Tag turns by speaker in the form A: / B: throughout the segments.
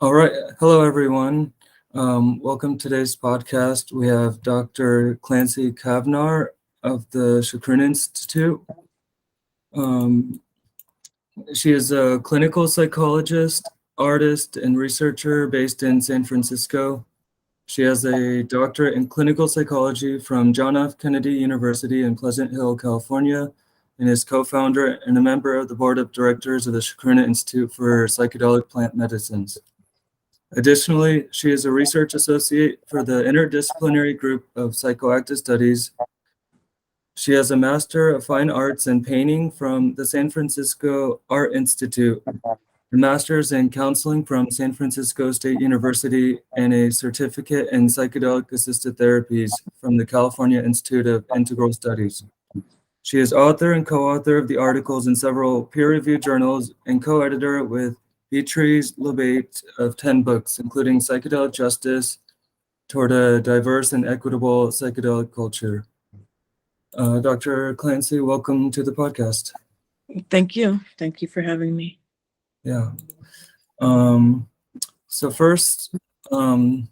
A: All right. Hello, everyone. Welcome to today's podcast. We have Dr. Clancy Cavnar of the Chacruna Institute. Um, she is a clinical psychologist, artist, and researcher based in San Francisco. She has a doctorate in clinical psychology from John F. Kennedy University in Pleasant Hill, California, and is co-founder and a member of the board of directors of the Chacruna Institute for Psychedelic Plant Medicines. Additionally, she is a research associate for the interdisciplinary group of psychoactive studies. She has a Master of Fine Arts in Painting from the San Francisco Art Institute, a Master's in Counseling from San Francisco State University, and a Certificate in Psychedelic Assisted Therapies from the California Institute of Integral Studies. She is author and co-author of the articles in several peer-reviewed journals and co-editor with Beatrice Lebate of 10 books, including Psychedelic Justice, Toward a Diverse and Equitable Psychedelic Culture. Dr. Clancy, welcome to the podcast.
B: Thank you. Thank you for having me.
A: Yeah. So first, can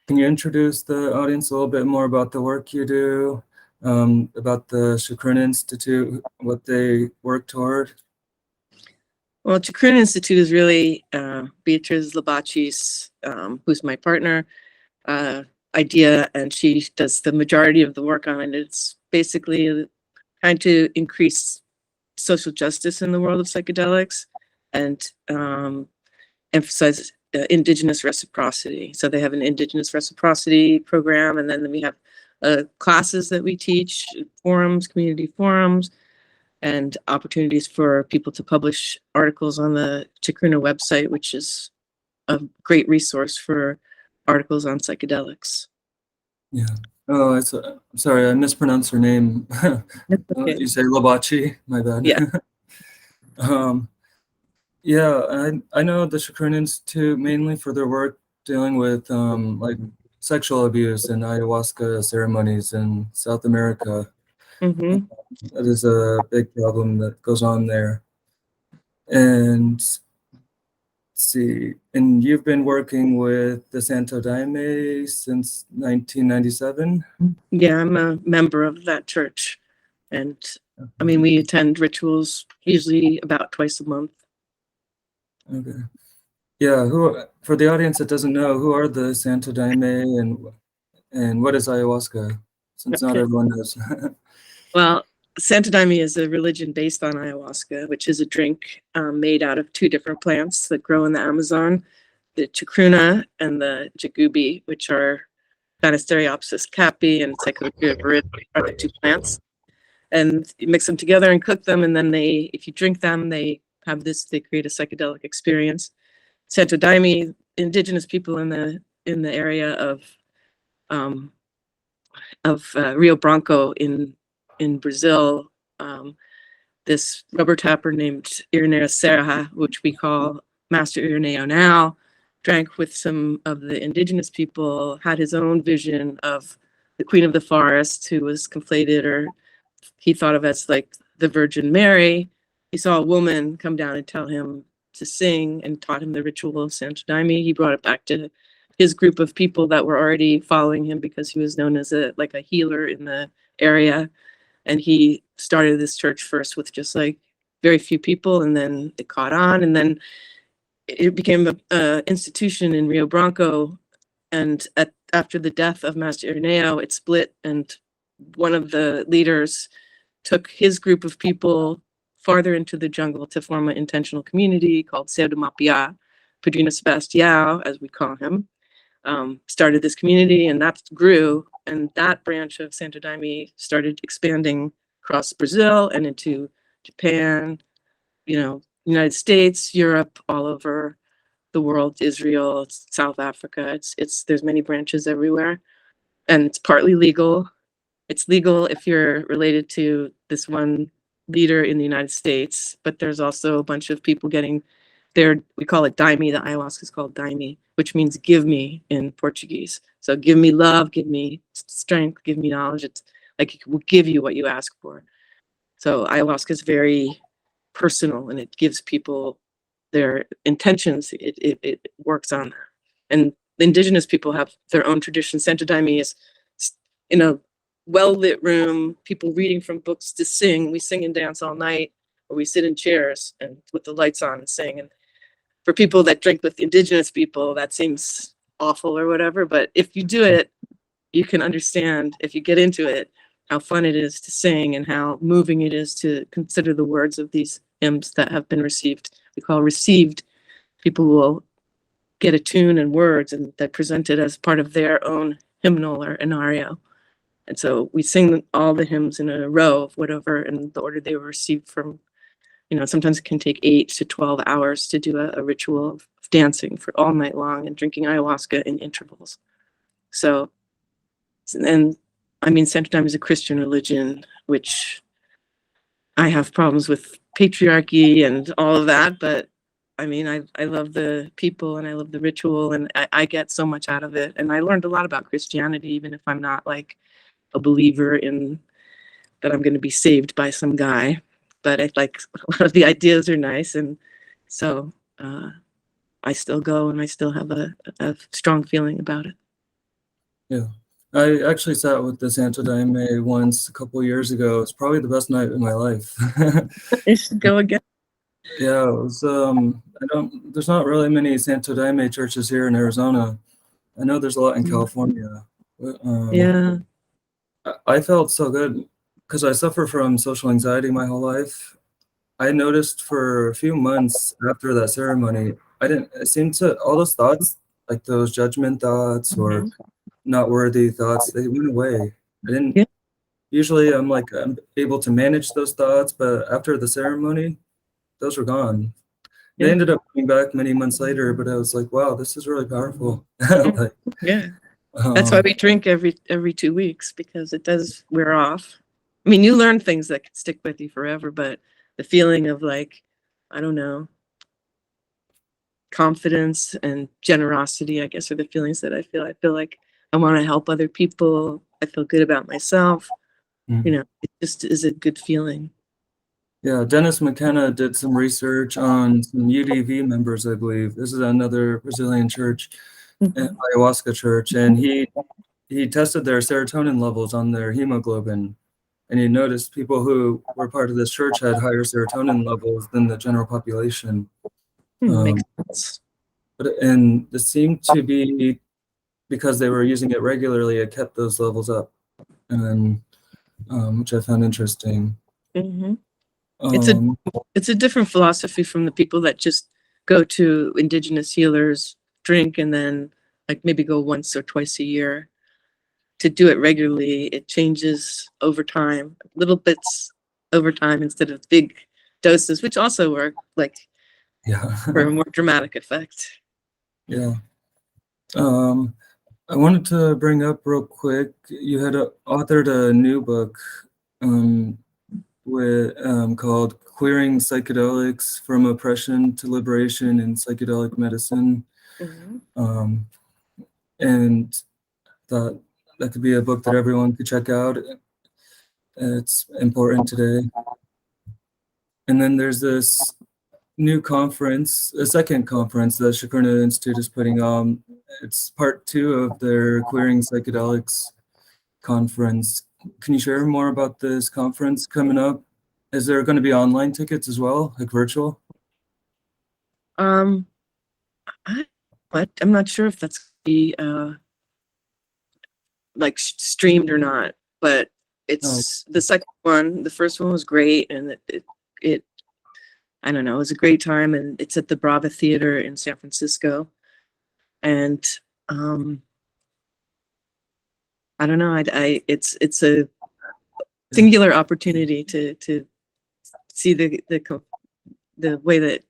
A: you introduce the audience a little bit more about the work you do, about the Chacruna Institute, what they work toward?
B: Well, Chacruna Institute is really Beatrice Labachi's, who's my partner, idea, and she does the majority of the work on it. It's basically trying to increase social justice in the world of psychedelics and emphasize indigenous reciprocity. So they have an indigenous reciprocity program, and then we have classes that we teach, forums, community forums, and opportunities for people to publish articles on the Chacruna website, which is a great resource for articles on psychedelics.
A: Yeah. Oh, I'm sorry, I mispronounced her name.
B: Okay.
A: You say Labachi? My bad.
B: Yeah.
A: Yeah, I know the Chacruna Institute mainly for their work dealing with like sexual abuse and ayahuasca ceremonies in South America.
B: Mm-hmm.
A: That is a big problem that goes on there. And let's see, and you've been working with the Santo Daime since 1997?
B: Yeah, I'm a member of that church. And I mean, we attend rituals usually about twice a month.
A: Okay. Yeah, for the audience that doesn't know, who are the Santo Daime and what is ayahuasca? Since not
B: Okay.
A: everyone knows.
B: Well, Santo Daime is a religion based on ayahuasca, which is a drink made out of two different plants that grow in the Amazon, the chacruna and the jagubi, which are Banisteriopsis capi and Psychedelic are the two plants. And you mix them together and cook them, and then if you drink them, they create a psychedelic experience. Santo Daime, indigenous people in the area of Rio Branco in Brazil, this rubber tapper named Irineo Serra, which we call Master Irineo now, drank with some of the indigenous people, had his own vision of the Queen of the Forest, who was conflated, or he thought of as like the Virgin Mary. He saw a woman come down and tell him to sing and taught him the ritual of Santo Daime. He brought it back to his group of people that were already following him because he was known as a healer in the area. And he started this church first with just like very few people, and then it caught on, and then it became an institution in Rio Branco. And after the death of Master Irineo, it split, and one of the leaders took his group of people farther into the jungle to form an intentional community called Seudomapia. Padrino Sebastião, as we call him, started this community, and that grew, and that branch of Santo Daime started expanding across Brazil and into Japan, United States, Europe, all over the world, Israel, South Africa. There's many branches everywhere, and it's partly legal. It's legal if you're related to this one leader in the United States, but there's also a bunch of people getting there. We call it daime. The ayahuasca is called daime, which means give me in Portuguese. So give me love, give me strength, give me knowledge. It's like it will give you what you ask for. So ayahuasca is very personal, and it gives people their intentions, it works on that. And the indigenous people have their own tradition. Santo Daime is in a well-lit room, people reading from books to sing. We sing and dance all night, or we sit in chairs and with the lights on and sing. And for people that drink with indigenous people, that seems awful or whatever. But if you do it, you can understand, if you get into it, how fun it is to sing and how moving it is to consider the words of these hymns that have been received. We call received. People will get a tune and words and that present it as part of their own hymnal or an ario. And so we sing all the hymns in a row of whatever in the order they were received from. Sometimes it can take 8 to 12 hours to do a ritual of dancing for all night long and drinking ayahuasca in intervals. So, and I mean, Santo Daime is a Christian religion, which I have problems with patriarchy and all of that, but I mean, I love the people and I love the ritual, and I get so much out of it. And I learned a lot about Christianity, even if I'm not like a believer in that I'm going to be saved by some guy. But I like a lot of the ideas are nice. And so I still go and I still have a strong feeling about it.
A: Yeah. I actually sat with the Santo Daime once a couple years ago. It's probably the best night of my life.
B: I should go again.
A: Yeah, it was, there's not really many Santo Daime churches here in Arizona. I know there's a lot in California. But,
B: Yeah.
A: I felt so good because I suffer from social anxiety my whole life. I noticed for a few months after that ceremony, it seemed to, all those thoughts, like those judgment thoughts or not worthy thoughts, they went away.
B: Yeah.
A: Usually I'm able to manage those thoughts, but after the ceremony, those were gone. They
B: Yeah.
A: ended up coming back many months later, but I was like, wow, this is really powerful.
B: Yeah. That's why we drink every 2 weeks, because it does wear off. I mean, you learn things that can stick with you forever, but the feeling of like, I don't know, confidence and generosity, I guess, are the feelings that I feel. I feel like I want to help other people. I feel good about myself. It just is a good feeling.
A: Yeah, Dennis McKenna did some research on some UDV members, I believe. This is another Brazilian church, ayahuasca church, and he tested their serotonin levels on their hemoglobin, and he noticed people who were part of this church had higher serotonin levels than the general population.
B: Makes sense.
A: And this seemed to be because they were using it regularly, it kept those levels up, and which I found interesting.
B: It's a different philosophy from the people that just go to indigenous healers, drink, and then like maybe go once or twice a year. To do it regularly, it changes over time, little bits over time instead of big doses, which also work like for a more dramatic effect.
A: Yeah. I wanted to bring up real quick, you had authored a new book called Queering Psychedelics from Oppression to Liberation in Psychedelic Medicine. And thought that could be a book that everyone could check out. It's important today. And then there's this new conference, a second conference that Chacruna Institute is putting on. It's part 2 of their Queering Psychedelics conference. Can you share more about this conference coming up? Is there going to be online tickets as well, like virtual?
B: I'm not sure if that's be like streamed or not, but it's the second one. The first one was great, and it I don't know, it was a great time, and it's at the Brava Theater in San Francisco. And I don't know, it's a singular opportunity to see the way that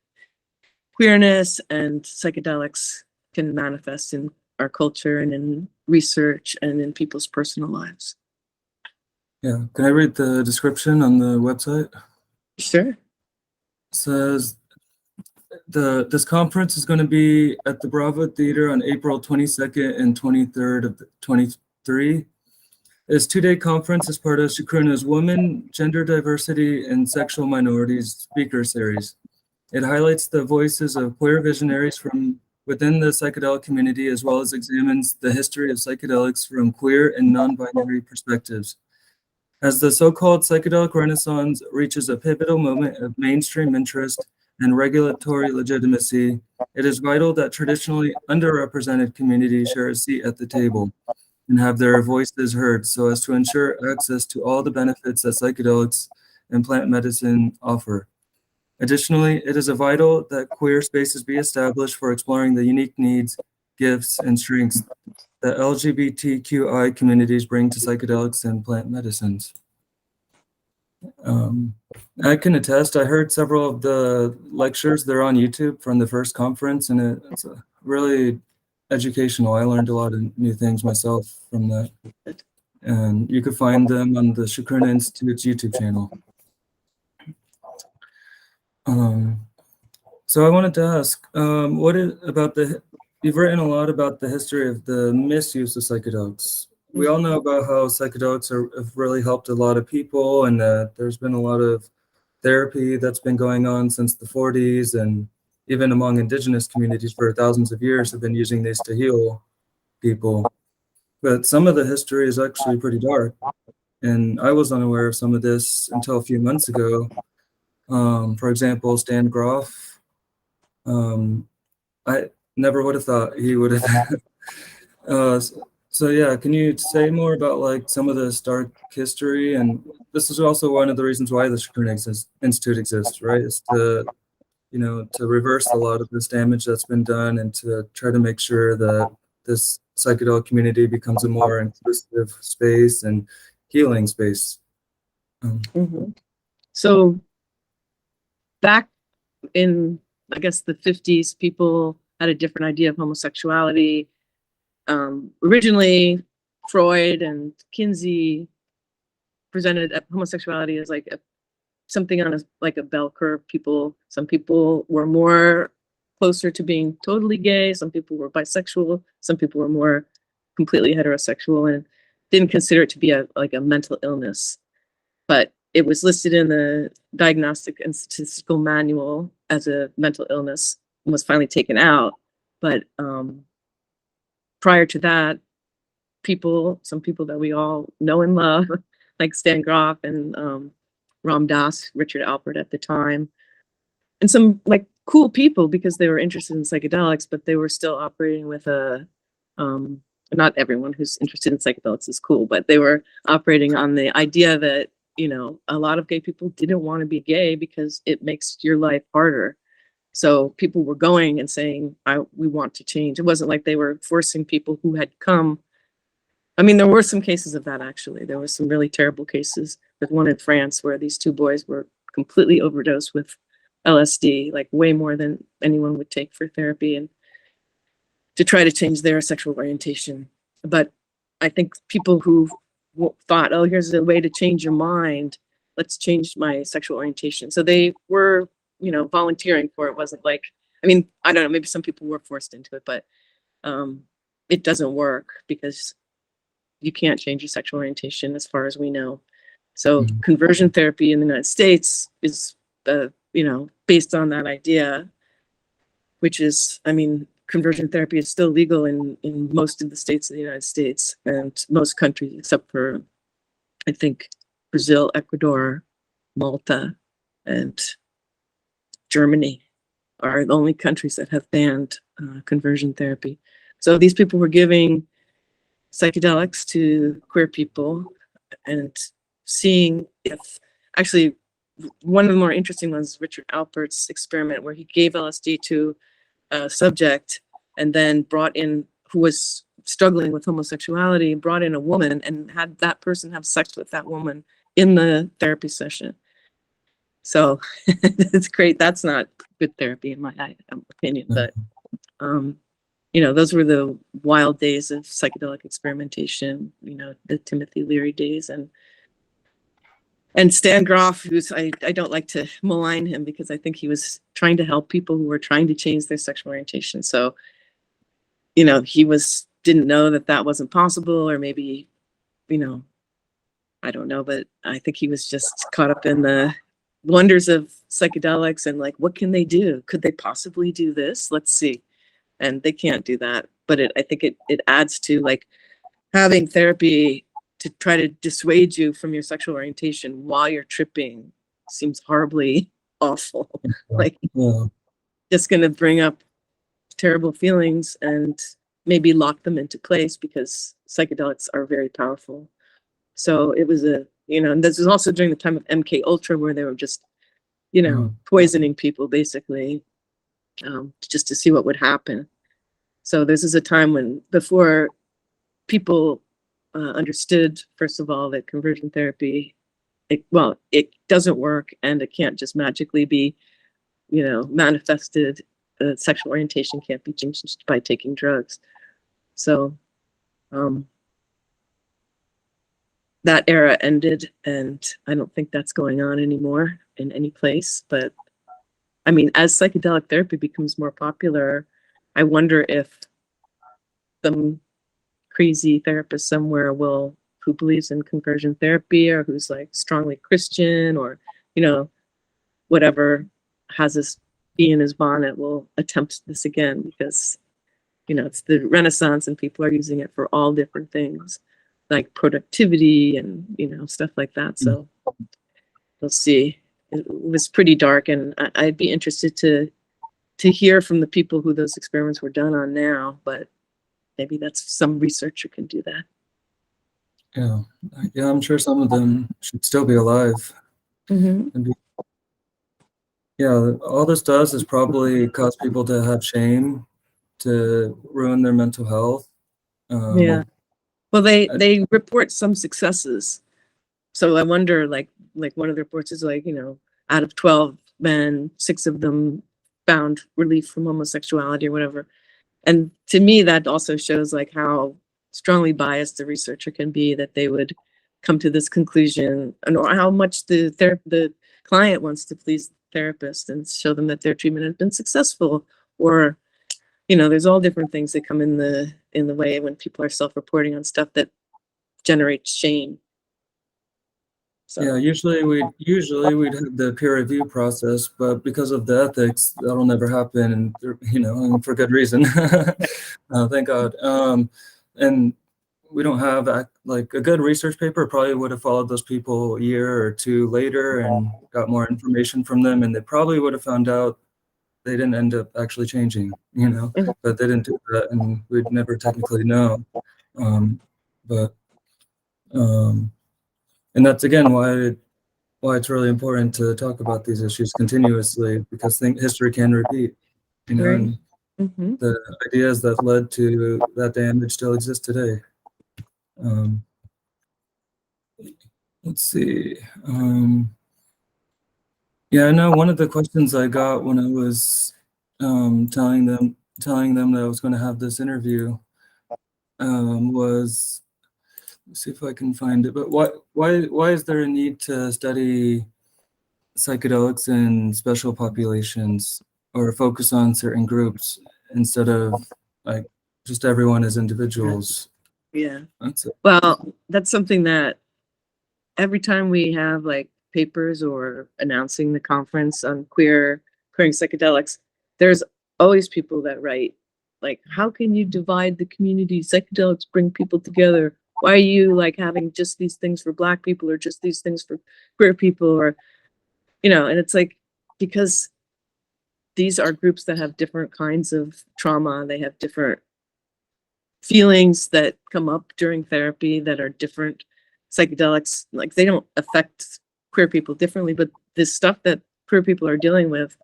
B: queerness and psychedelics can manifest in our culture and in research and in people's personal lives.
A: Yeah, can I read the description on the website?
B: Sure.
A: It says this conference is going to be at the Brava Theater on April 22nd and 23rd of 23. It's a 2-day conference as part of Chacruna's Women, Gender Diversity, and Sexual Minorities Speaker Series. It highlights the voices of queer visionaries from within the psychedelic community, as well as examines the history of psychedelics from queer and non-binary perspectives. As the so-called psychedelic renaissance reaches a pivotal moment of mainstream interest and regulatory legitimacy, it is vital that traditionally underrepresented communities share a seat at the table and have their voices heard so as to ensure access to all the benefits that psychedelics and plant medicine offer. Additionally, it is vital that queer spaces be established for exploring the unique needs, gifts, and strengths that LGBTQI communities bring to psychedelics and plant medicines. I can attest, I heard several of the lectures. They're on YouTube from the first conference, and it's really educational. I learned a lot of new things myself from that. And you can find them on the Chacruna Institute's YouTube channel. So I wanted to ask, you've written a lot about the history of the misuse of psychedelics. We all know about how psychedelics have really helped a lot of people, and that there's been a lot of therapy that's been going on since the 40s, and even among indigenous communities for thousands of years have been using these to heal people. But some of the history is actually pretty dark, and I was unaware of some of this until a few months ago. For example, Stan Groff. I never would have thought he would have. So yeah, can you say more about like some of this dark history? And this is also one of the reasons why the Chacruna Institute exists, right? Is to, to reverse a lot of this damage that's been done and to try to make sure that this psychedelic community becomes a more inclusive space and healing space.
B: So back in, I guess, the 50s, people had a different idea of homosexuality. Originally, Freud and Kinsey presented homosexuality as like something on a bell curve. Some people were more closer to being totally gay. Some people were bisexual. Some people were more completely heterosexual, and didn't consider it to be a mental illness. But it was listed in the Diagnostic and Statistical Manual as a mental illness and was finally taken out. But prior to that, some people that we all know and love, like Stan Groff and Ram Dass, Richard Alpert at the time, and some like cool people because they were interested in psychedelics, but they were still operating with not everyone who's interested in psychedelics is cool, but they were operating on the idea that, a lot of gay people didn't want to be gay because it makes your life harder. So people were going and saying, we want to change. It wasn't like they were forcing people who had come. I mean, there were some cases of that, actually. There were some really terrible cases, with one in France where these two boys were completely overdosed with LSD, like way more than anyone would take for therapy, and to try to change their sexual orientation. But I think people who thought, oh, here's a way to change your mind, let's change my sexual orientation. So they were, volunteering for it. Wasn't like, I mean, I don't know, maybe some people were forced into it, but it doesn't work because you can't change your sexual orientation as far as we know. So conversion therapy in the United States is, based on that idea, which is, I mean, conversion therapy is still legal in most of the states of the United States and most countries except for, I think, Brazil, Ecuador, Malta, and Germany are the only countries that have banned conversion therapy. So these people were giving psychedelics to queer people and seeing if, actually, one of the more interesting ones, Richard Alpert's experiment, where he gave LSD to a subject and then brought in, who was struggling with homosexuality, brought in a woman and had that person have sex with that woman in the therapy session. So it's great. That's not good therapy in my opinion, but those were the wild days of psychedelic experimentation, the Timothy Leary days. And Stan Groff, who's, I don't like to malign him because I think he was trying to help people who were trying to change their sexual orientation. So, he didn't know that wasn't possible, or maybe, I don't know, but I think he was just caught up in the wonders of psychedelics and like, what can they do? Could they possibly do this? Let's see. And they can't do that. But I think it adds to like having therapy to try to dissuade you from your sexual orientation while you're tripping seems horribly awful. Like,
A: Yeah.
B: just going to bring up terrible feelings and maybe lock them into place because psychedelics are very powerful. So it was and this was also during the time of MK Ultra where they were just, poisoning people basically, just to see what would happen. So this is a time when before people understood, first of all, that conversion therapy, it doesn't work and it can't just magically be, manifested. Sexual orientation can't be changed just by taking drugs. So that era ended, and I don't think that's going on anymore in any place. But I mean, as psychedelic therapy becomes more popular, I wonder if some crazy therapist somewhere who believes in conversion therapy or who's like strongly Christian or, whatever, has this bee in his bonnet will attempt this again because, it's the Renaissance and people are using it for all different things like productivity and, stuff like that. So we'll see. It was pretty dark, and I'd be interested to hear from the people who those experiments were done on now, but maybe that's some researcher can do that.
A: Yeah, I'm sure some of them should still be alive.
B: Mm-hmm.
A: Yeah, all this does is probably cause people to have shame, to ruin their mental health.
B: Yeah. Well, they report some successes. So I wonder, like one of the reports is like, out of 12 men, 6 of them found relief from homosexuality or whatever. And to me, that also shows like how strongly biased the researcher can be, that they would come to this conclusion, or how much the client wants to please the therapist and show them that their treatment has been successful, or there's all different things that come in the way when people are self-reporting on stuff that generates shame. So.
A: Yeah, usually we'd have the peer review process, but because of the ethics, that'll never happen, and and for good reason. Thank God. And we don't have like a good research paper. Probably would have followed those people a year or two later and got more information from them, and they probably would have found out they didn't end up actually changing, but they didn't do that, and we'd never technically know. But and that's again why it's really important to talk about these issues continuously, because history can repeat,
B: Right.
A: and the ideas that led to that damage still exist today. Let's see. Yeah, I know one of the questions I got when I was telling them that I was going to have this interview was, let's see if I can find it, but why is there a need to study psychedelics in special populations or focus on certain groups instead of like just everyone as individuals?
B: Yeah.
A: That's it.
B: Well, that's something that every time we have like papers or announcing the conference on queering psychedelics, there's always people that write like, how can you divide the community? Psychedelics bring people together. Why are you like having just these things for Black people or just these things for queer people? Or, and it's like, because these are groups that have different kinds of trauma. They have different feelings that come up during therapy that are different. Psychedelics, like, they don't affect queer people differently, but this stuff that queer people are dealing with,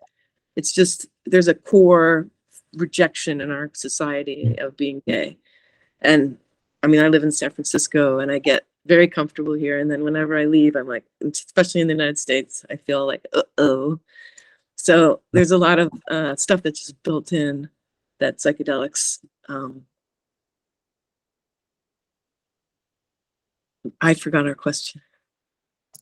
B: it's just, there's a core rejection in our society of being gay. And I mean, I live in San Francisco and I get very comfortable here. And then whenever I leave, I'm like, especially in the United States, I feel like, uh-oh. So there's a lot of stuff that's just built in that psychedelics, I forgot our question.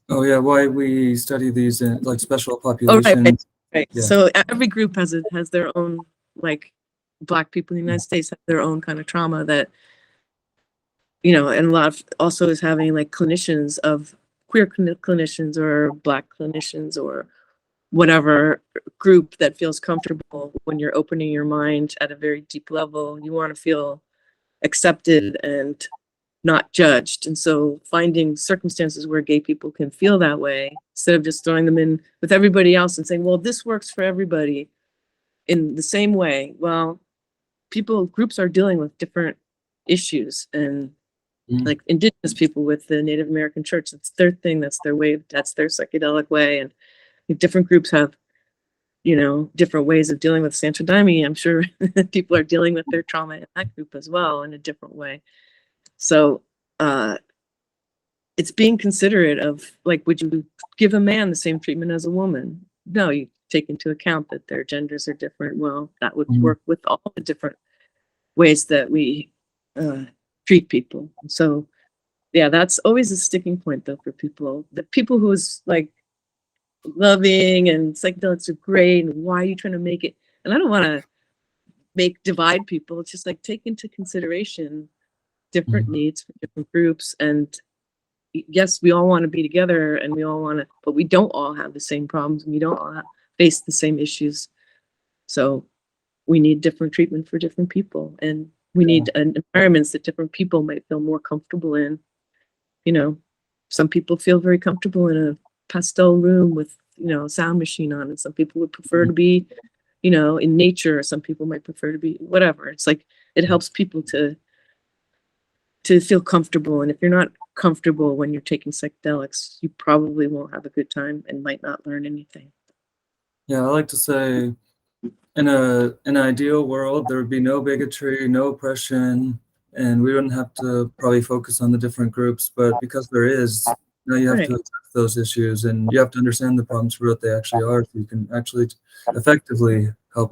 A: Oh yeah, why we study these in like special populations.
B: Right. Yeah. So every group has their own, like Black people in the United States have their own kind of trauma that, and a lot of also is having like clinicians of queer clinicians or Black clinicians or whatever group that feels comfortable when you're opening your mind at a very deep level. You want to feel accepted and not judged. And so finding circumstances where gay people can feel that way, instead of just throwing them in with everybody else and saying, well, this works for everybody in the same way. Well, groups are dealing with different issues, and like indigenous people with the Native American church, that's their thing, that's their way, that's their psychedelic way. And different groups have, different ways of dealing with Santo Daime. I'm sure people are dealing with their trauma in that group as well in a different way. So it's being considerate of, like, would you give a man the same treatment as a woman? No, you take into account that their genders are different. Well, that would work with all the different ways that we treat people. So yeah, that's always a sticking point though for people. The people who's like loving and psychedelics are great, and why are you trying to make it? And I don't want to divide people. It's just like take into consideration different needs for different groups. And yes, we all want to be together, and we all want to, but we don't all have the same problems, and we don't all face the same issues. So we need different treatment for different people, and we need environments that different people might feel more comfortable in. Some people feel very comfortable in a pastel room with, a sound machine on, and some people would prefer to be, in nature, or some people might prefer to be whatever. It's like, it helps people to feel comfortable. And if you're not comfortable when you're taking psychedelics, you probably won't have a good time and might not learn anything.
A: Yeah, I like to say, in an ideal world, there would be no bigotry, no oppression, and we wouldn't have to probably focus on the different groups. But because there is, now you have to address those issues, and you have to understand the problems for what they actually are, so you can actually effectively help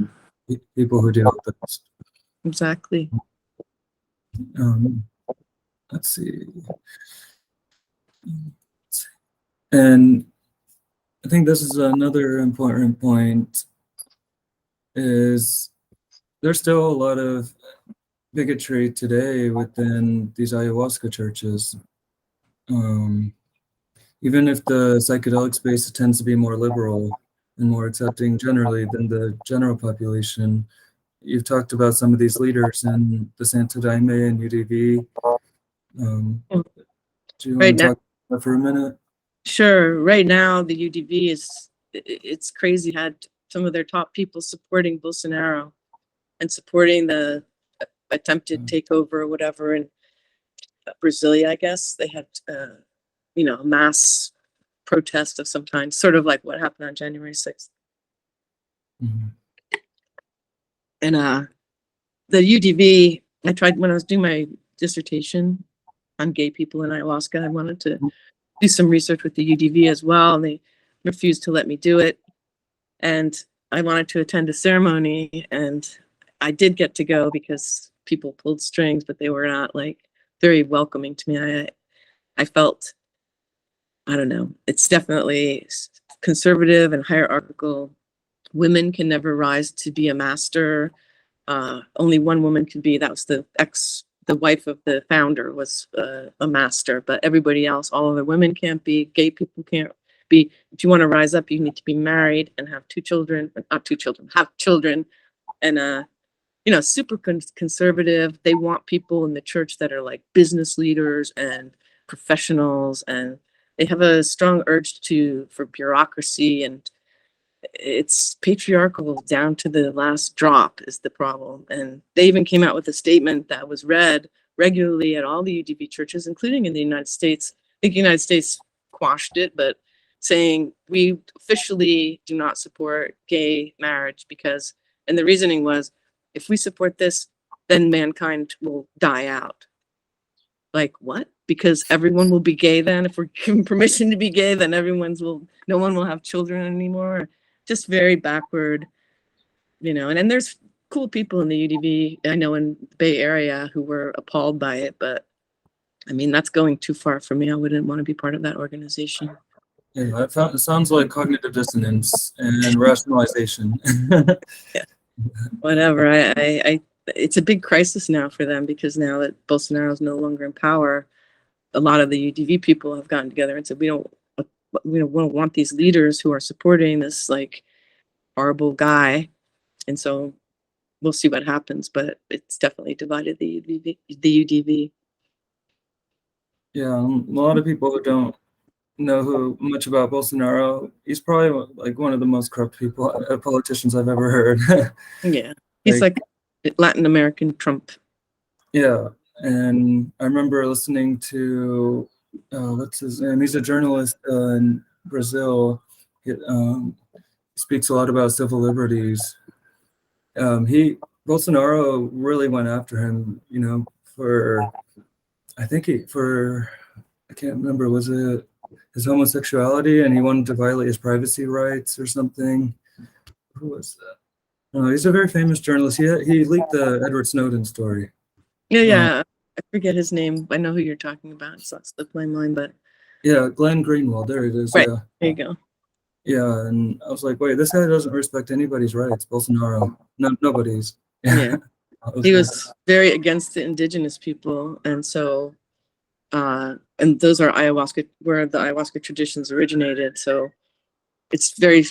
A: people who deal with this.
B: Exactly.
A: Let's see. And I think this is another important point, is there's still a lot of bigotry today within these ayahuasca churches. Even if the psychedelic space tends to be more liberal and more accepting generally than the general population, you've talked about some of these leaders in the Santo Daime and UDV. Do you want to talk about that for a minute?
B: Sure. Right now, the UDV it's crazy. Had some of their top people supporting Bolsonaro and supporting the attempted takeover or whatever in Brasilia, I guess. They had, a mass protest of some kind, sort of like what happened on January 6th. And the UDV, I tried when I was doing my dissertation on gay people in ayahuasca, I wanted to do some research with the UDV as well, and they refused to let me do it. And I wanted to attend a ceremony, and I did get to go because people pulled strings, but they were not like very welcoming to me. I felt, I don't know, it's definitely conservative and hierarchical. Women can never rise to be a master. Only one woman could be, that was the wife of the founder was a master, but everybody else, all other women can't be, gay people can't be. If you want to rise up, you need to be married and have have children. And, super conservative. They want people in the church that are like business leaders and professionals, and they have a strong urge for bureaucracy, and it's patriarchal down to the last drop is the problem. And they even came out with a statement that was read regularly at all the UDV churches, including in the United States. I think the United States quashed it, but saying we officially do not support gay marriage because, and the reasoning was, if we support this, then mankind will die out. Like, what? Because everyone will be gay then? If we're given permission to be gay, then no one will have children anymore. Just very backward, and there's cool people in the UDV, I know in the Bay Area, who were appalled by it, but I mean, that's going too far for me. I wouldn't want to be part of that organization.
A: Yeah, it sounds like cognitive dissonance and rationalization.
B: Yeah. Whatever. It's a big crisis now for them, because now that Bolsonaro is no longer in power, a lot of the UDV people have gotten together and said, we don't want these leaders who are supporting this like horrible guy. And so we'll see what happens, but it's definitely divided the UDV.
A: Yeah, a lot of people who don't know much about Bolsonaro. He's probably like one of the most corrupt politicians I've ever heard.
B: Yeah, he's like Latin American Trump.
A: Yeah, and I remember listening to what's his name? He's a journalist in Brazil. He speaks a lot about civil liberties. Bolsonaro really went after him, for I can't remember, was it his homosexuality, and he wanted to violate his privacy rights or something. Who was that? No, he's a very famous journalist. He leaked the Edward Snowden story.
B: Yeah. I forget his name. I know who you're talking about. It's not slipped my mind, but
A: yeah, Glenn Greenwald. There it is.
B: Right.
A: Yeah.
B: There you go.
A: Yeah, and I was like, wait, this guy doesn't respect anybody's rights. Bolsonaro, nobody's.
B: Yeah. He was very against the indigenous people, and so, and those are where the ayahuasca traditions originated. So it's very,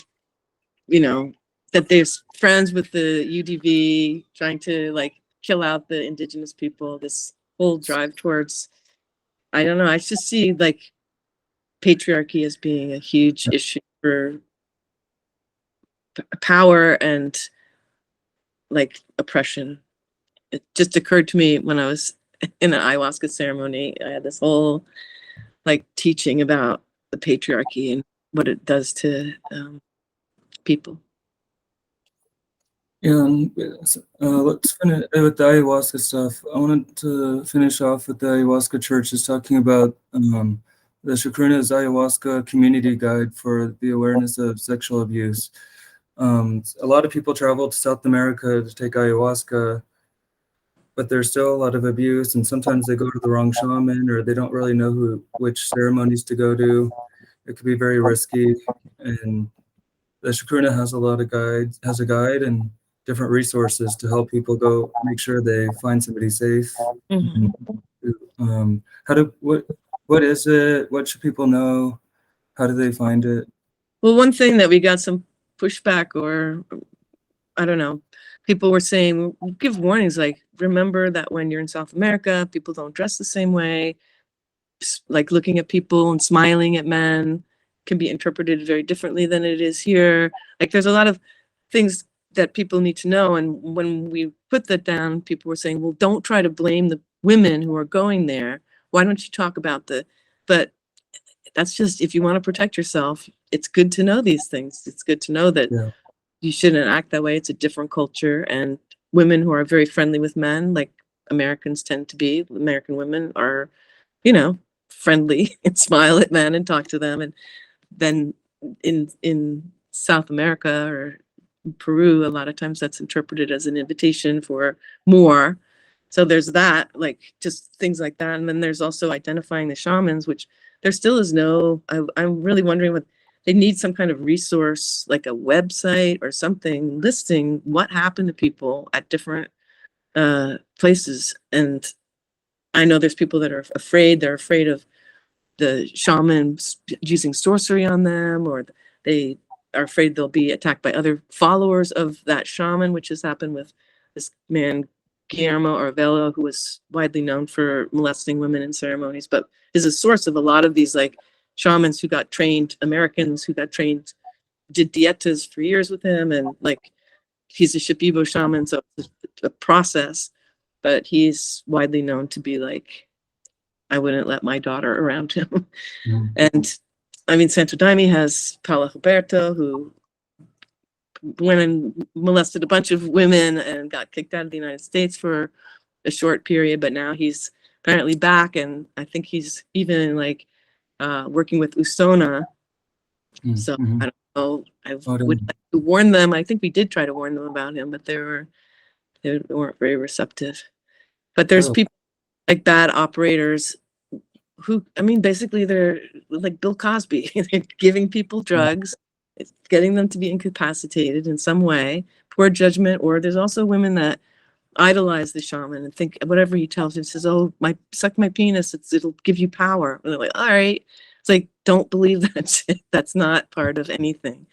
B: that there's friends with the UDV trying to like kill out the indigenous people. This whole drive towards, I don't know. I just see like patriarchy as being a huge issue for power and like oppression. It just occurred to me when I was in an ayahuasca ceremony. I had this whole like teaching about the patriarchy and what it does to people.
A: Yeah, let's finish with the ayahuasca stuff. I wanted to finish off with the ayahuasca churches talking about the Chacruna's ayahuasca community guide for the awareness of sexual abuse. A lot of people travel to South America to take ayahuasca, but there's still a lot of abuse, and sometimes they go to the wrong shaman, or they don't really know which ceremonies to go to. It could be very risky, and the Chacruna has a guide and different resources to help people go make sure they find somebody safe.
B: Mm-hmm.
A: What is it? What should people know? How do they find it?
B: Well, one thing that we got some pushback, or I don't know, people were saying, we'll give warnings like, remember that when you're in South America, people don't dress the same way. Like looking at people and smiling at men can be interpreted very differently than it is here. Like there's a lot of things that people need to know. And when we put that down, people were saying, well, don't try to blame the women who are going there. Why don't you talk about but that's just, if you want to protect yourself, it's good to know these things. It's good to know that you shouldn't act that way. It's a different culture, and women who are very friendly with men, like Americans tend to be, American women are, friendly and smile at men and talk to them. And then in South America or Peru, a lot of times that's interpreted as an invitation for more. So there's that, like just things like that. And then there's also identifying the shamans, which there still is I'm really wondering what they need, some kind of resource, like a website or something listing what happened to people at different places. And I know there's people that are afraid. They're afraid of the shamans using sorcery on them, or they are afraid they'll be attacked by other followers of that shaman, which has happened with this man, Guillermo Arvelo, who was widely known for molesting women in ceremonies, but is a source of a lot of these like shamans who got trained, Americans who got trained, did dietas for years with him. And like, he's a Shipibo shaman, so it's a process, but he's widely known to be like, I wouldn't let my daughter around him. And I mean, Santo Daime has Paula Roberto, who went and molested a bunch of women and got kicked out of the United States for a short period, but now he's apparently back, and I think he's even like working with Usona. So I don't know. I would like to warn them. I think we did try to warn them about him, but they weren't very receptive. But there's people like bad operators who, I mean, basically they're like Bill Cosby. They're giving people drugs, getting them to be incapacitated in some way, poor judgment. Or there's also women that idolize the shaman and think whatever he tells you. He says, "Oh, suck my penis. It'll give you power." And they're like, "All right." It's like, don't believe that shit. That's not part of anything.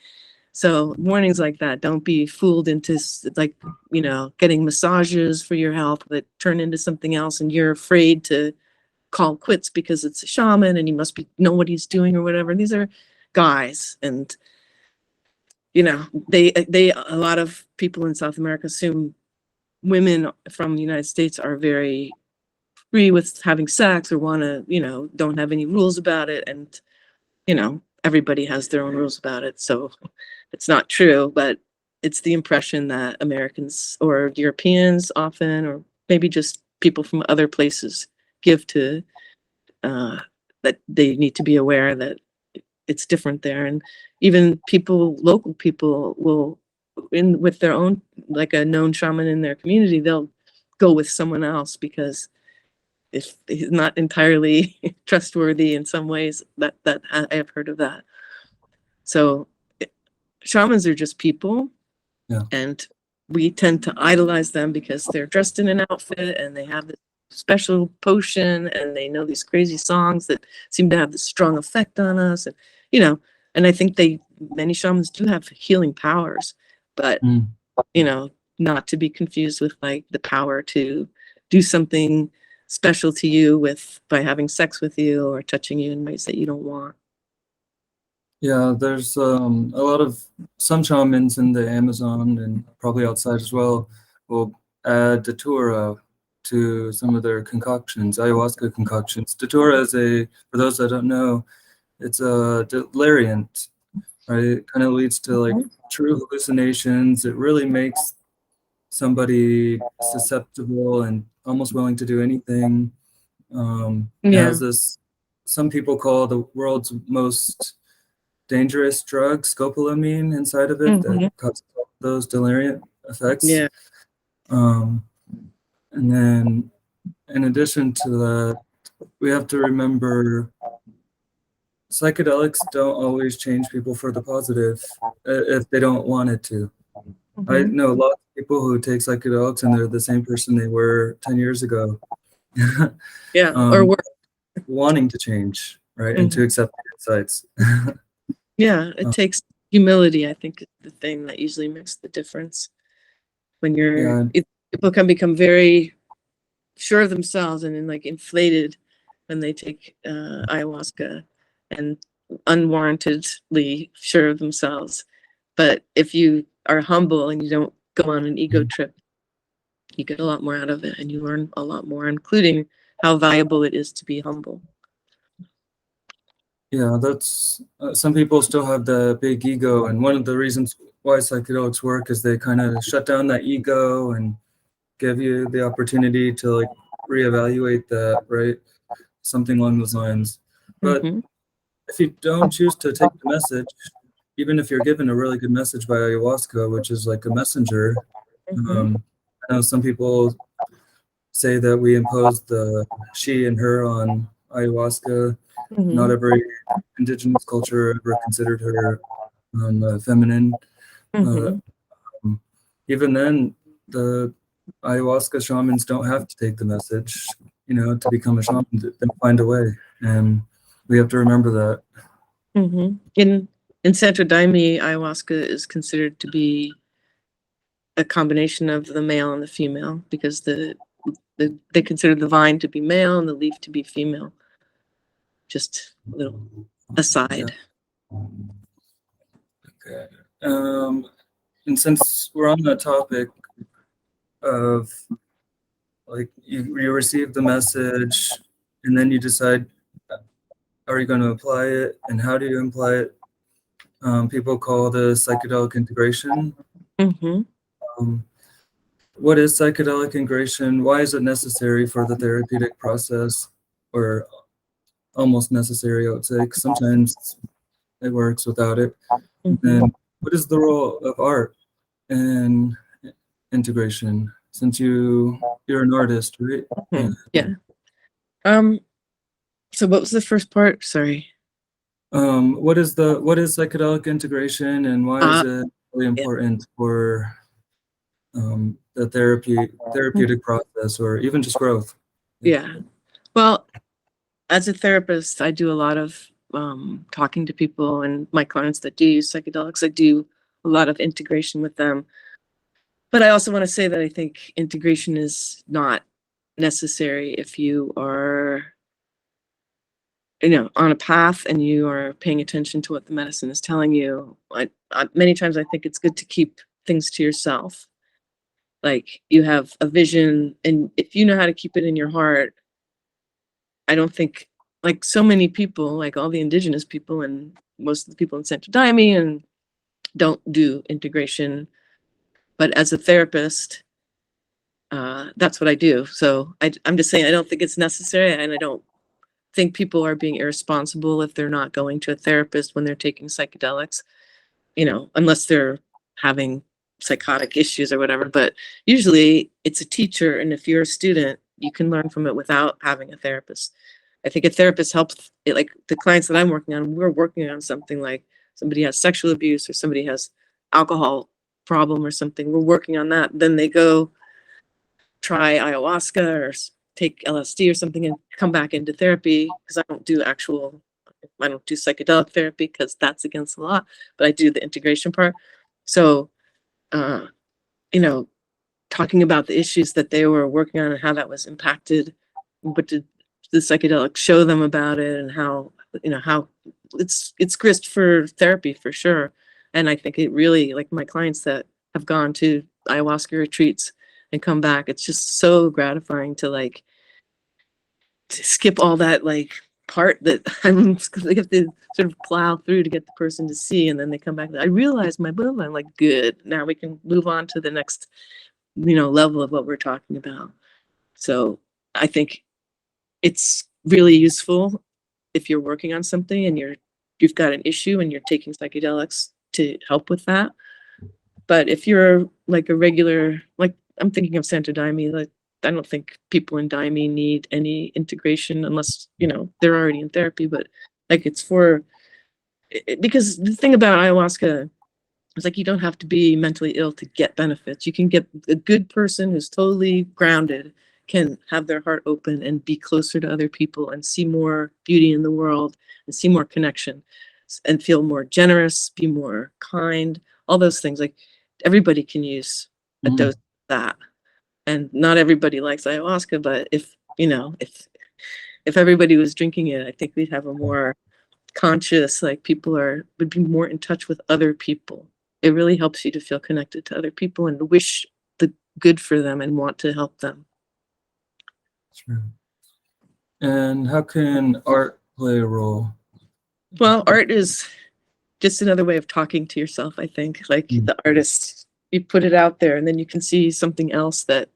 B: So warnings like that, don't be fooled into like, getting massages for your health that turn into something else, and you're afraid to call quits because it's a shaman and he must know what he's doing or whatever. These are guys, and they a lot of people in South America assume women from the United States are very free with having sex or want to, don't have any rules about it. And, everybody has their own rules about it. So it's not true, but it's the impression that Americans or Europeans often, or maybe just people from other places give to, that they need to be aware that it's different there. And even local people will, with their own, like a known shaman in their community, they'll go with someone else because if he's not entirely trustworthy in some ways. That I have heard of that. So shamans are just people, and we tend to idolize them because they're dressed in an outfit and they have this special potion and they know these crazy songs that seem to have this strong effect on us. And and I think many shamans do have healing powers, but not to be confused with like the power to do something special to you by having sex with you or touching you in ways that you don't want.
A: Yeah, there's a lot of some shamans in the Amazon and probably outside as well will add datura to some of their concoctions, ayahuasca concoctions. Datura for those that don't know, it's a deliriant, right? It kind of leads to like true hallucinations. It really makes somebody susceptible and almost willing to do anything. It has this, some people call the world's most dangerous drug, scopolamine, inside of it that causes those deliriant effects.
B: Yeah.
A: And then in addition to that, we have to remember psychedelics don't always change people for the positive if they don't want it to. I know lots of people who take psychedelics and they're the same person they were 10 years ago.
B: Or worse.
A: Wanting to change, right? And to accept the insights.
B: Yeah, it takes humility, I think, is the thing that usually makes the difference. When people can become very sure of themselves and then like inflated when they take ayahuasca and unwarrantedly sure of themselves. But if you are humble and you don't go on an ego trip, you get a lot more out of it and you learn a lot more, including how valuable it is to be humble.
A: Yeah, that's some people still have the big ego, and one of the reasons why psychedelics work is they kind of shut down that ego and give you the opportunity to like reevaluate that, right? Something along those lines. But if you don't choose to take the message, even if you're given a really good message by ayahuasca, which is like a messenger, I know some people say that we impose the she and her on ayahuasca. Not every indigenous culture ever considered her feminine. Even then, the ayahuasca shamans don't have to take the message, to become a shaman. They find a way, and we have to remember that.
B: In Santo Daime, ayahuasca is considered to be a combination of the male and the female because they consider the vine to be male and the leaf to be female. Just a little aside.
A: Okay. And since we're on the topic of like you receive the message and then you decide, are you going to apply it and how do you apply it? People call this psychedelic integration. What is psychedelic integration? Why is it necessary for the therapeutic process, or almost necessary, I would say, 'cause sometimes it works without it. And what is the role of art in integration? Since you're an artist, right?
B: Yeah. So what was the first part? Sorry.
A: What is psychedelic integration and why is it really important for the therapeutic process, or even just growth.
B: Yeah. Well, as a therapist, I do a lot of talking to people, and my clients that do use psychedelics, I do a lot of integration with them. But I also want to say that I think integration is not necessary if you are, on a path and you are paying attention to what the medicine is telling you. Many times I think it's good to keep things to yourself. Like, you have a vision, and if you know how to keep it in your heart, I don't think, like, so many people, like all the indigenous people and most of the people in Central Daime, and don't do integration. But as a therapist, that's what I do. So I'm just saying, I don't think it's necessary, and I don't think people are being irresponsible if they're not going to a therapist when they're taking psychedelics, unless they're having psychotic issues or whatever. But usually it's a teacher, and if you're a student, you can learn from it without having a therapist. I think a therapist helps it, like the clients that I'm working on, we're working on something like somebody has sexual abuse or somebody has alcohol problem or something. We're working on that. Then they go try ayahuasca or take LSD or something and come back into therapy, because I don't do psychedelic therapy because that's against the law, but I do the integration part. So, uh, you know, talking about the issues that they were working on and how that was impacted, what did the psychedelics show them about it, and how it's grist for therapy for sure. And I think it really, like my clients that have gone to ayahuasca retreats and come back, it's just so gratifying to to skip all that part that they have to sort of plow through to get the person to see, and then they come back. I realize my boom. I'm like, good. Now we can move on to the next, level of what we're talking about. So I think it's really useful if you're working on something and you've got an issue and you're taking psychedelics to help with that. But if you're like a regular, like I'm thinking of Santa Daime, like I don't think people in Daime need any integration unless, they're already in therapy. But like it's because the thing about ayahuasca is like you don't have to be mentally ill to get benefits. You can get a good person who's totally grounded, can have their heart open and be closer to other people and see more beauty in the world and see more connection and feel more generous, be more kind, all those things. Like everybody can use a dose of that. And not everybody likes ayahuasca, but if everybody was drinking it, I think we'd have a more conscious, like people would be more in touch with other people. It really helps you to feel connected to other people and wish the good for them and want to help them.
A: True. And how can art play a role?
B: Well, art is just another way of talking to yourself, I think. Like the artist, you put it out there and then you can see something else that,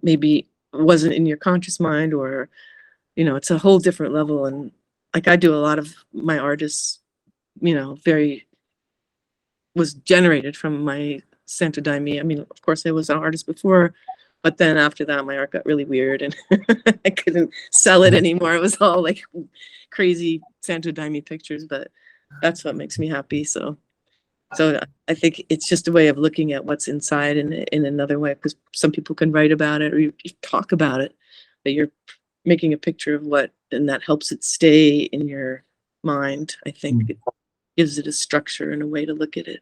B: maybe wasn't in your conscious mind, or, it's a whole different level. And like I do a lot of my art is, was generated from my Santa Daime. I mean, of course I was an artist before, but then after that, my art got really weird and I couldn't sell it anymore. It was all like crazy Santa Daime pictures, but that's what makes me happy. So I think it's just a way of looking at what's inside in another way, because some people can write about it or you talk about it, but you're making a picture of and that helps it stay in your mind. I think it gives it a structure and a way to look at it.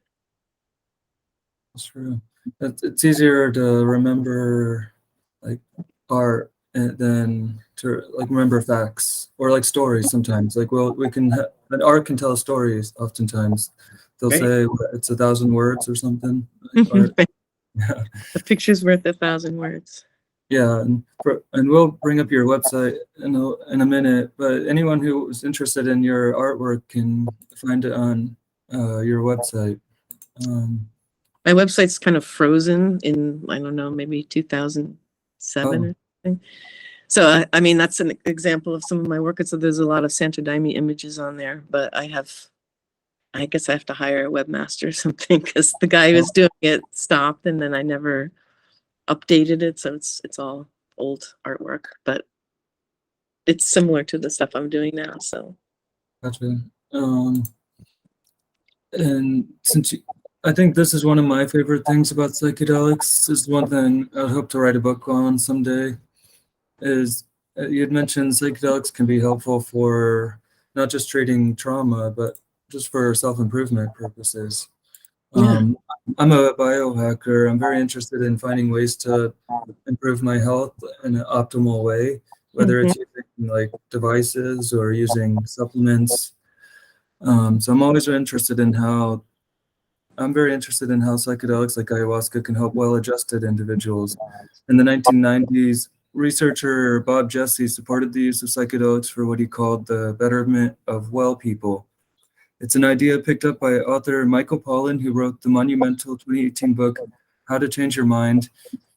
A: That's true. It's easier to remember like art than to like remember facts or like stories sometimes. Like, well, an art can tell stories oftentimes. They'll
B: Right.
A: say it's 1,000 words or something. Like art. Yeah.
B: A picture's worth 1,000 words.
A: Yeah, and we'll bring up your website in a minute. But anyone who is interested in your artwork can find it on your website.
B: My website's kind of frozen in, I don't know, maybe 2007 or something. So I mean, that's an example of some of my work. So there's a lot of Santa Daime images on there, but I guess I have to hire a webmaster or something, because the guy who was doing it stopped and then I never updated it. So it's all old artwork, but it's similar to the stuff I'm doing now. So
A: Gotcha. And since I think this is one of my favorite things about psychedelics. This is one thing I'd hope to write a book on someday. Is you had mentioned psychedelics can be helpful for not just treating trauma, but just for self-improvement purposes.
B: Yeah.
A: Um, I'm a biohacker. I'm very interested in finding ways to improve my health in an optimal way, whether
B: Mhm.
A: it's using like devices or using supplements. So I'm very interested in how psychedelics like ayahuasca can help well-adjusted individuals. In the 1990s, researcher Bob Jesse supported the use of psychedelics for what he called the betterment of well people. It's an idea picked up by author Michael Pollan, who wrote the monumental 2018 book, How to Change Your Mind.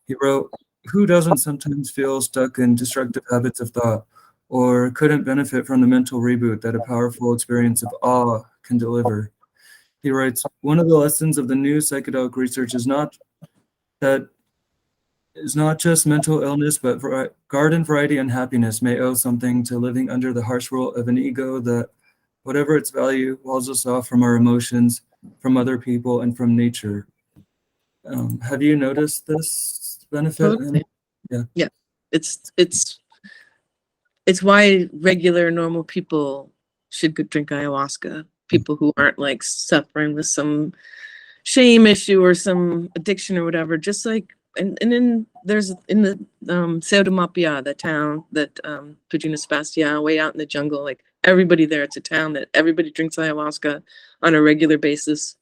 A: He wrote, "Who doesn't sometimes feel stuck in destructive habits of thought or couldn't benefit from the mental reboot that a powerful experience of awe can deliver?" He writes, "One of the lessons of the new psychedelic research that is not just mental illness, but garden variety and happiness may owe something to living under the harsh rule of an ego that, whatever its value, walls us off from our emotions, from other people, and from nature." Have you noticed this benefit?
B: Totally.
A: Yeah.
B: Yeah. It's it's it's why regular normal people should go drink ayahuasca. People who aren't like suffering with some shame issue or some addiction or whatever. Just like and then there's in the Seudomapia, the town that Pajuna Sebastian, way out in the jungle, like everybody there, it's a town that everybody drinks ayahuasca on a regular basis.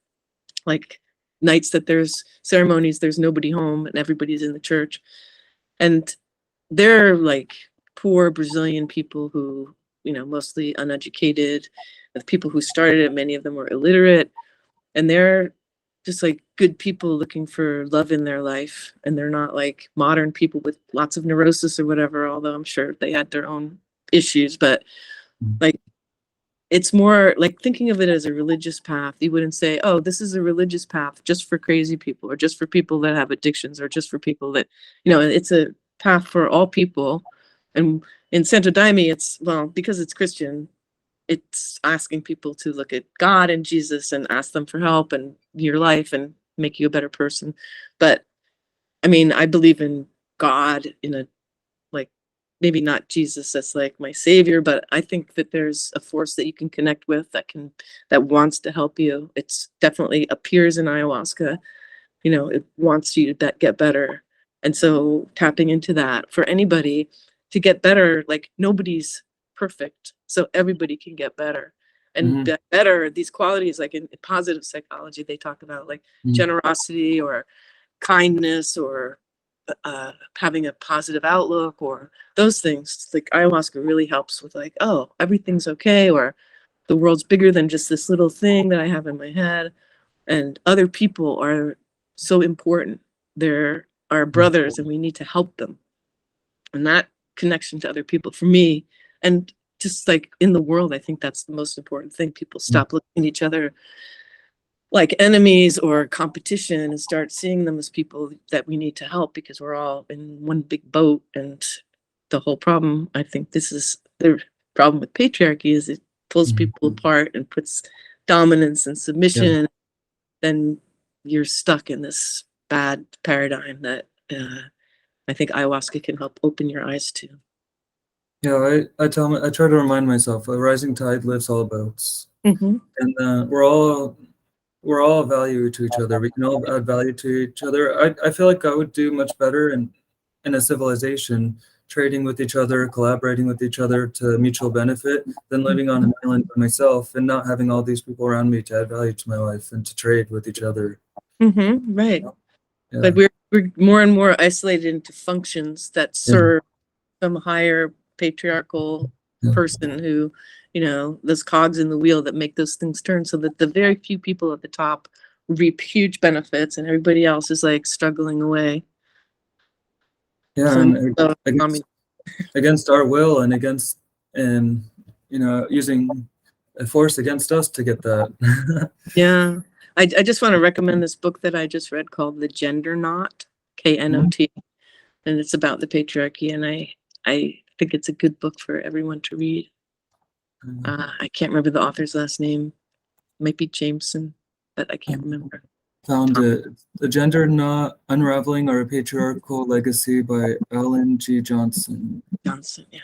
B: Like nights that there's ceremonies, there's nobody home and everybody's in the church. And they're like poor Brazilian people who, mostly uneducated, the people who started it, many of them were illiterate, and they're just like good people looking for love in their life. And they're not like modern people with lots of neurosis or whatever, although I'm sure they had their own issues. But like, it's more like thinking of it as a religious path. You wouldn't say, oh, this is a religious path just for crazy people or just for people that have addictions or just for people that, it's a path for all people. And in Santo Daime, it's, well, because it's Christian, it's asking people to look at God and Jesus and ask them for help and your life and make you a better person. But I mean, I believe in God in a, like, maybe not Jesus as like my savior, but I think that there's a force that you can connect with that wants to help you. It's definitely appears in ayahuasca. It wants you to get better. And so tapping into that for anybody to get better, like nobody's perfect. So everybody can get better. And
A: Mhm.
B: better, these qualities, like in positive psychology, they talk about like
A: Mhm.
B: generosity or kindness or having a positive outlook or those things. Like ayahuasca really helps with like, oh, everything's okay, or the world's bigger than just this little thing that I have in my head. And other people are so important. They're our brothers and we need to help them. And that connection to other people for me, and just like in the world, I think that's the most important thing. People stop looking at each other like enemies or competition and start seeing them as people that we need to help because we're all in one big boat. And the whole problem, I think this is the problem with patriarchy, is it pulls
A: Mhm.
B: people apart and puts dominance and
A: Yeah.
B: submission. Then you're stuck in this bad paradigm that I think ayahuasca can help open your eyes to.
A: Yeah, I try to remind myself a rising tide lifts all boats.
B: Mm-hmm.
A: And we're all of value to each other. We can all add value to each other. I feel like I would do much better in a civilization, trading with each other, collaborating with each other to mutual benefit, than living on an island by myself and not having all these people around me to add value to my life and to trade with each other.
B: Mm-hmm. Right. But
A: Yeah.
B: we're more and more isolated into functions that
A: Yeah.
B: serve some higher patriarchal
A: Yeah.
B: person who, those cogs in the wheel that make those things turn, so that the very few people at the top reap huge benefits and everybody else is like struggling away.
A: Yeah,
B: So,
A: and
B: I mean,
A: against our will and against and using a force against us to get that.
B: yeah. I just want to recommend this book that I just read called The Gender Knot, KNOT, and it's about the patriarchy. And I think it's a good book for everyone to read. I can't remember the author's last name. Might be Jameson, but I can't remember.
A: found it. The Gender Not Unraveling Our Patriarchal Legacy by Alan G. Johnson.
B: Johnson, yeah.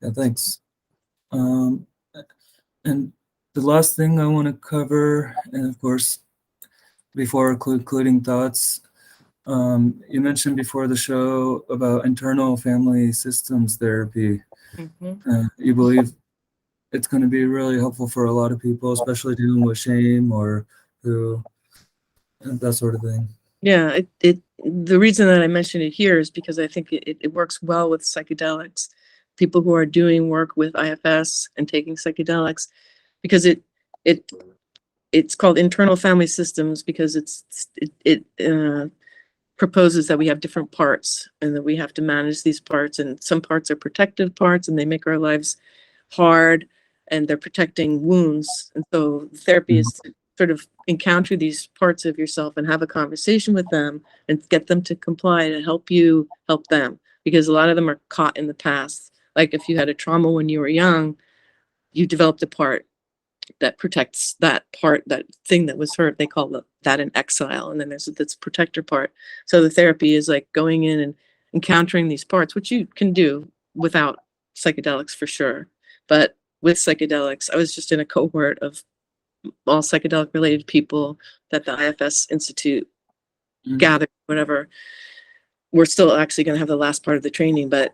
A: Yeah, thanks. And the last thing I want to cover, and of course, before concluding thoughts, you mentioned before the show about internal family systems therapy. You believe it's going to be really helpful for a lot of people, especially dealing with shame or that sort of thing.
B: Yeah, the reason that I mention it here is because I think it works well with psychedelics. People who are doing work with IFS and taking psychedelics, because it's called internal family systems because it proposes that we have different parts and that we have to manage these parts, and some parts are protective parts and they make our lives hard and they're protecting wounds. And so therapy is to sort of encounter these parts of yourself and have a conversation with them and get them to comply to help you help them, because a lot of them are caught in the past. Like if you had a trauma when you were young, you developed a part that protects that part, that thing that was hurt. They call that an exile. And then there's this protector part. So the therapy is like going in and encountering these parts, which you can do without psychedelics for sure. But with psychedelics, I was just in a cohort of all psychedelic related people that the IFS Institute gathered, whatever. We're still actually going to have the last part of the training, but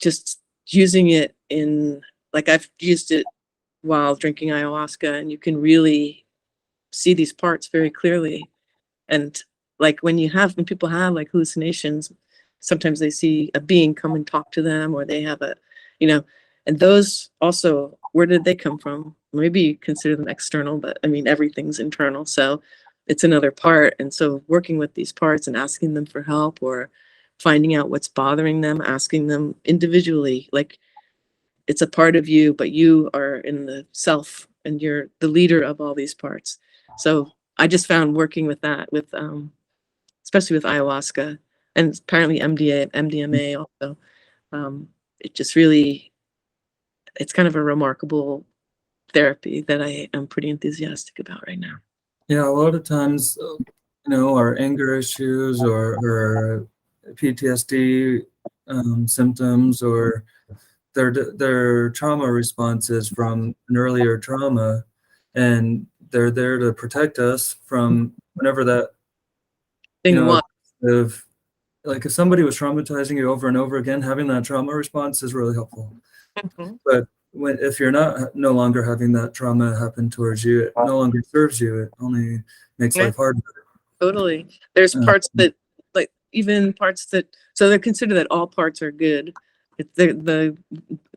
B: just using it in, like I've used it while drinking ayahuasca, and you can really see these parts very clearly. And like when people have like hallucinations, sometimes they see a being come and talk to them, or they have and those also, where did they come from? Maybe you consider them external, but I mean, everything's internal. So it's another part. And so working with these parts and asking them for help, or finding out what's bothering them, asking them individually, like, it's a part of you, but you are in the self and you're the leader of all these parts. So I just found working with that, with especially with ayahuasca and apparently MDMA also, it just really, it's kind of a remarkable therapy that I am pretty enthusiastic about right now.
A: Yeah, a lot of times, our anger issues or PTSD symptoms, or their trauma responses from an earlier trauma, and they're there to protect us from whenever that
B: Thing was.
A: Like if somebody was traumatizing you over and over again, having that trauma response is really helpful. But if you're no longer having that trauma happen towards you, it no longer serves you. It only makes life harder.
B: Totally. There's parts that, like, even parts that, so they consider that all parts are good. The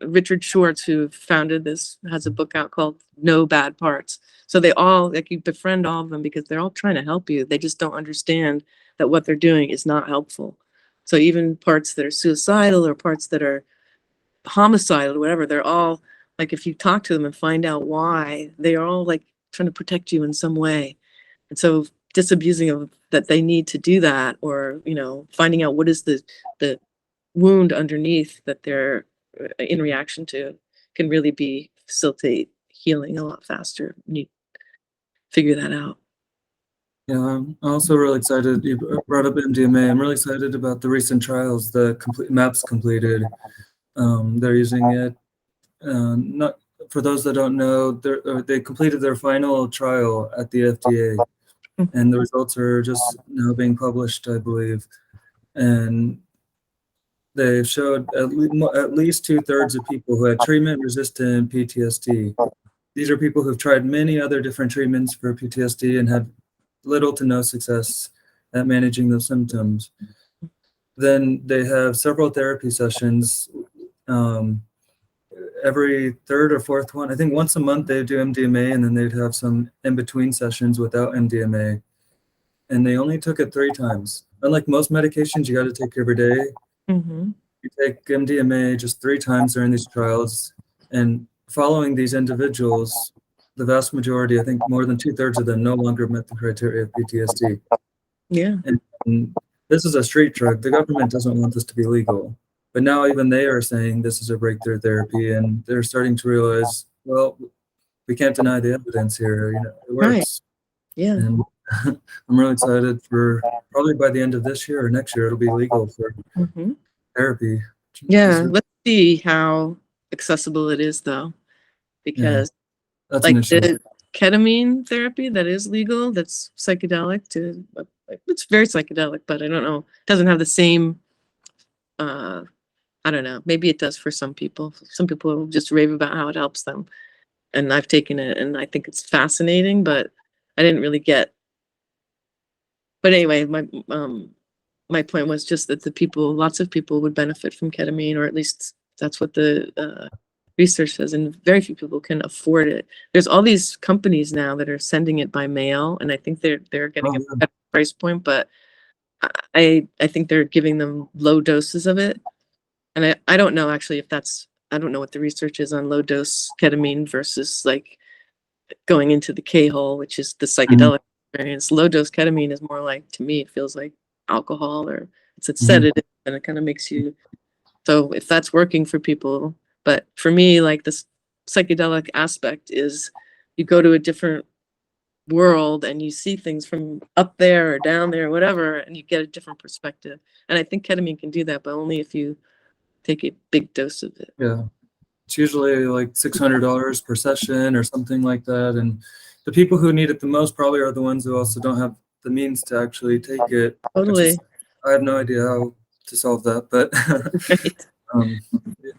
B: Richard Schwartz, who founded this, has a book out called No Bad Parts. So they all, like, you befriend all of them because they're all trying to help you. They just don't understand that what they're doing is not helpful. So even parts that are suicidal or parts that are homicidal or whatever, they're all, like, if you talk to them and find out why, they are all like trying to protect you in some way. And so disabusing of that they need to do that, or finding out what is the wound underneath that they're in reaction to, can really facilitate healing a lot faster when you figure that out.
A: Yeah, I'm also really excited. You brought up MDMA. I'm really excited about the recent trials, the MAPS completed. They're using it. Not for those that don't know, they completed their final trial at the FDA, and the results are just now being published, I believe. And they showed at least 2/3 of people who had treatment-resistant PTSD. These are people who've tried many other different treatments for PTSD and had little to no success at managing those symptoms. Then they have several therapy sessions. Every third or fourth one, I think once a month they do MDMA, and then they'd have some in-between sessions without MDMA. And they only took it 3 times. Unlike most medications you got to take every day, you take MDMA just 3 times during these trials. And following these individuals, the vast majority, I think more than 2/3 of them, no longer met the criteria of PTSD.
B: Yeah.
A: And this is a street drug. The government doesn't want this to be legal. But now even they are saying this is a breakthrough therapy, and they're starting to realize, well, we can't deny the evidence here. It works.
B: Yeah.
A: And I'm really excited for probably by the end of this year or next year, it'll be legal for
B: Hmm.
A: therapy.
B: Yeah. Let's see how accessible it is, though,
A: Yeah,
B: because
A: that's an
B: like
A: issue.
B: the ketamine therapy that is legal, that's psychedelic to, it's very psychedelic, but I don't know, doesn't have the same, I don't know, maybe it does for some people. Some people just rave about how it helps them. And I've taken it and I think it's fascinating, but I didn't really get, but anyway, my point was just that lots of people would benefit from ketamine, or at least that's what the research says, and very few people can afford it. There's all these companies now that are sending it by mail, and I think they're getting
A: Oh,
B: a
A: yeah.
B: better price point, but I think they're giving them low doses of it. And I don't know actually if that's, I don't know what the research is on low dose ketamine versus like going into the K-hole, which is the
A: Mhm,
B: psychedelic experience. Low dose ketamine is more like, to me, it feels like alcohol, or it's a
A: mhm.
B: sedative, and it kind of makes you, so if that's working for people, but for me, like this psychedelic aspect is you go to a different world and you see things from up there or down there or whatever, and you get a different perspective. And I think ketamine can do that, but only if you take a big dose of it.
A: Yeah, it's usually like $600 per session or something like that. And the people who need it the most probably are the ones who also don't have the means to actually take it, which is,
B: Totally.
A: I have no idea how to solve that, but
B: Right.
A: um, yeah.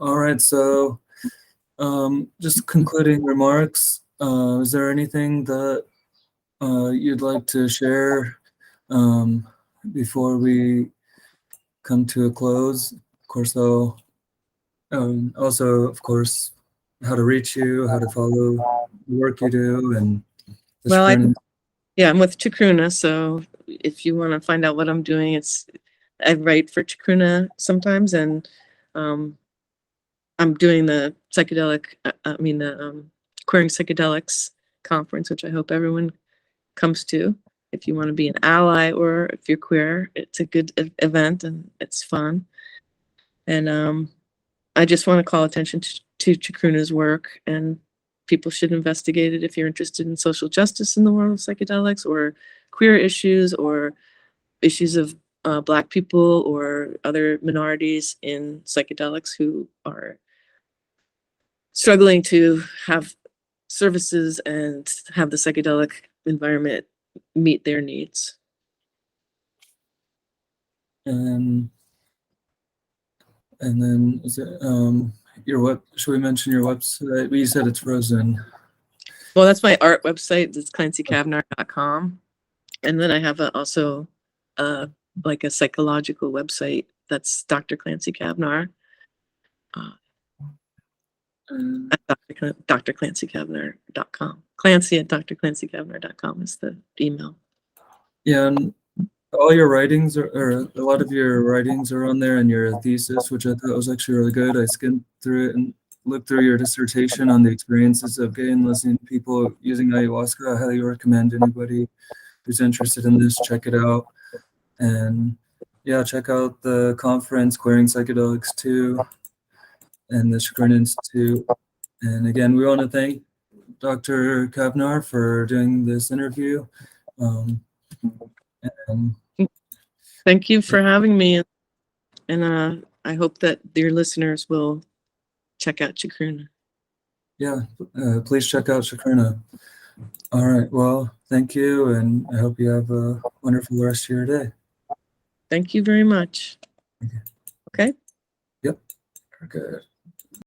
A: All right. So just concluding remarks. Is there anything that you'd like to share um, before we come to a close? Of course, I'll also, of course, how to reach you, how to follow the work you do, and the
B: Well,
A: Chacruna.
B: I'm with Chacruna, so if you want to find out what I'm doing, I write for Chacruna sometimes, and um, I'm doing the Queering Psychedelics Conference, which I hope everyone comes to. If you want to be an ally or if you're queer, it's a good event and it's fun. And I just want to call attention to Chacruna's work, and people should investigate it if you're interested in social justice in the world of psychedelics, or queer issues, or issues of Black people or other minorities in psychedelics who are struggling to have services and have the psychedelic environment meet their needs.
A: And then is it your web? Should we mention your website? You said it's frozen.
B: Well, that's my art website. It's clancycavnar.com. And then I have also like a psychological website that's Dr. Clancy Cavnar. Uh,
A: And,
B: at drclancycavnar.com. Clancy at drclancycavnar.com is the email.
A: yeah, and all your writings or a lot of your writings are on there, and your thesis, which I thought was actually really good. I skimmed through it and looked through your dissertation on the experiences of gay and lesbian people using ayahuasca. I highly recommend anybody who's interested in this, check it out. And yeah, check out the conference, Queering Psychedelics II, and the Chacruna Institute. And again, we want to thank Dr. Cavnar for doing this interview. And
B: Thank you for having me. And I hope that your listeners will check out Chacruna.
A: yeah, please check out Chacruna. All right, well, thank you, and I hope you have a wonderful rest of your day.
B: Thank you very much. Okay.
A: Yep, good.